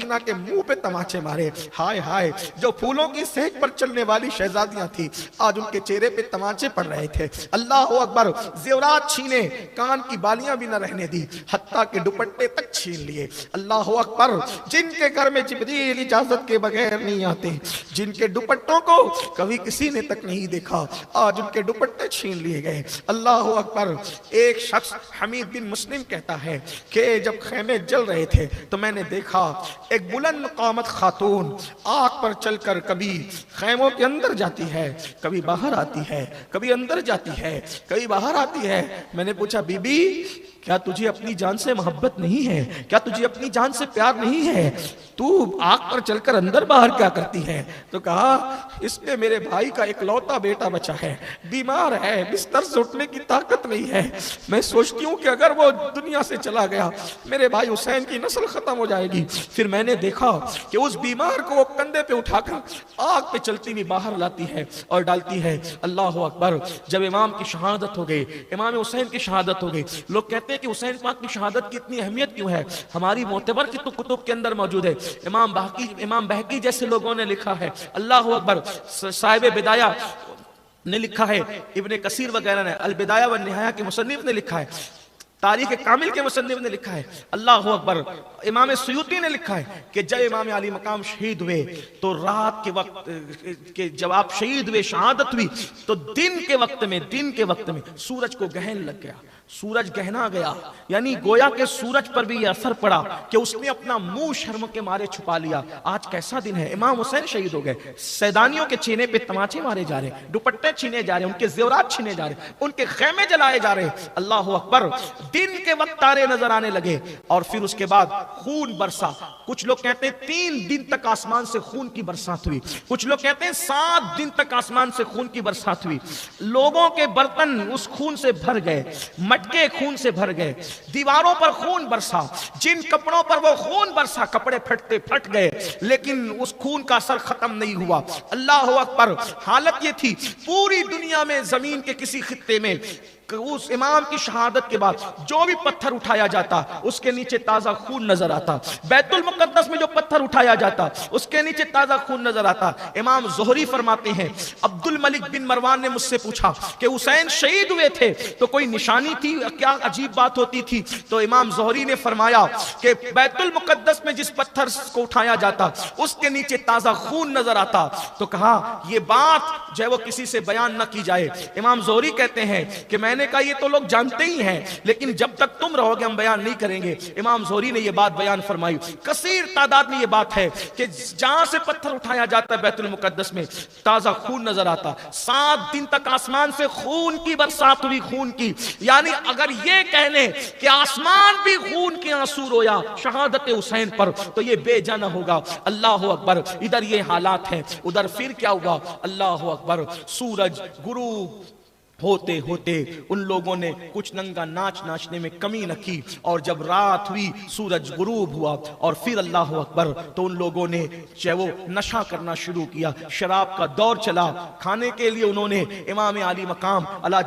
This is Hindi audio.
सकीना के मुंह पे तमाचे मारे। हाय हाय, जो फूलों की सहज पर चलने वाली शहजादियां थी, आज उनके चेहरे पे तमाचे पड़ रहे थे। अल्लाह अकबर, जेवरात छीने, कान की बालियां भी न रहने दी, हत्ता के दुपट्टे तक छीन लिए। अल्लाह अकबर, जिनके घर में जिब्रील इजाजत के बगैर नहीं आते, जिनके दुपट्टों को कभी किसी ने तक नहीं देखा, आज उनके दुपट्टे छीन लिए गए। अल्लाह अकबर। एक शख्स हमीद बिन मुस्लिम कहता है कि जब खेमे जल रहे थे तो मैंने देखा एक बुलंद कामत खातून आग पर चलकर कभी खेमों के अंदर जाती है, कभी बाहर आती है, कभी अंदर जाती है, कभी बाहर आती है। मैंने पूछा, बीबी क्या तुझे अपनी जान से मोहब्बत नहीं है? क्या तुझे अपनी जान से प्यार नहीं है? तू आग पर चलकर अंदर बाहर क्या करती है? तो कहा, इसमें मेरे भाई का इकलौता बेटा बचा है, बीमार है, बिस्तर से उठने की ताकत नहीं है। मैं सोचती हूँ कि अगर वो दुनिया से चला गया, मेरे भाई हुसैन की नस्ल खत्म हो जाएगी। फिर मैंने देखा कि उस बीमार को वो कंधे पे उठाकर आग पे चलती हुई बाहर लाती है और डालती है। अल्लाह अकबर। जब इमाम की शहादत हो गई, इमाम हुसैन की शहादत हो गई, लोग कहते हैं कि हुसैन पाक की शहादत की इतनी अहमियत क्यों है? हमारी मोतबर की तो कुतुब के अंदर मौजूद है। इमाम बहकी जैसे लोगों ने लिखा है, अल्लाह अकबर, साहिब बिदाया ने लिखा है, इब्ने कसीर वगैरह ने, अल बिदाया व निहाया के मुसन्निफ ने लिखा है, तारीख कामिल के मुसन्निफ ने लिखा है, अल्लाह अकबर, इमाम सुयूती ने लिखा है कि जब इमाम अली मकाम शहीद हुए तो रात के वक्त के जब आप शहीद हुए, शहादत हुई, तो दिन के वक्त में सूरज को गहन लग गया, सूरज गहना गया, यानी गोया के सूरज पर भी यह असर पड़ा कि उसने अपना मुंह शर्म के मारे छुपा लिया। आज कैसा दिन है, इमाम हुसैन शहीद हो गए, सैदानियों के सीने पे तमाचे मारे जा रहे, दुपट्टे छीने जा रहे, उनके जेवरात छीने जा रहे, उनके खेमे जलाए जा रहे। अल्लाह अकबर। दिन के वक्त तारे नजर आने लगे और फिर उसके बाद खून बरसा। कुछ लोग कहते हैं 3 दिन तक आसमान से खून की बरसात हुई, कुछ लोग कहते हैं 7 दिन तक आसमान से खून की बरसात हुई। लोगों के बर्तन उस खून से भर गए, मटके खून से भर गए, दीवारों पर खून बरसा, जिन कपड़ों पर वो खून बरसा कपड़े फटते फट गए, लेकिन उस खून का असर खत्म नहीं हुआ। अल्लाह अकबर। हालत ये थी, पूरी दुनिया में जमीन के किसी खित्ते में उस इमाम की शहादत के बाद जो भी पत्थर उठाया जाता उसके नीचे ताजा खून नजर आता। बैतुल मुकद्दस में जो पत्थर उठाया जाता उसके नीचे ताजा खून नजर आता। इमाम ज़ोहरी फरमाते हैं, अब्दुल मलिक बिन मरवान ने मुझसे पूछा कि हुसैन शहीद हुए थे तो कोई निशानी थी, क्या अजीब बात होती थी? तो इमाम ज़ोहरी ने फरमाया कि बैतुल मुकद्दस में जिस पत्थर को उठाया जाता उसके नीचे ताजा खून नजर आता। तो कहा, यह बात जो है वो किसी से बयान न की जाए। इमाम ज़ोहरी कहते हैं कि मैंने कहा ये तो लोग जानते ही हैं, लेकिन जब तक तुम रहोगे हम बयान नहीं करेंगे। इमाम ज़ोहरी ने ये बात बयान फरमाई। कसीर तादाद में ये बात है कि जहां से पत्थर उठाया जाता है बैतुल मुकद्दस में ताजा खून नजर आता। 7 दिन तक आसमान से खून की बरसात हुई, खून की। यानी अगर ये कहने कि आसमान भी खून के आंसू रोया शहादत हुसैन पर, तो ये बेजाना होगा। अल्लाह अकबर। इधर ये हालात हैं, उधर फिर क्या हुआ? अल्लाह अकबर। सूरज गुरूब होते होते उन लोगों ने कुछ नंगा नाच नाचने में कमी न की, और जब रात हुई सूरज गुरूब हुआ और फिर अल्लाह अकबर, तो उन लोगों ने चाहे वो नशा करना शुरू किया, शराब का दौर चला। खाने के लिए उन्होंने इमाम अली मकाम अला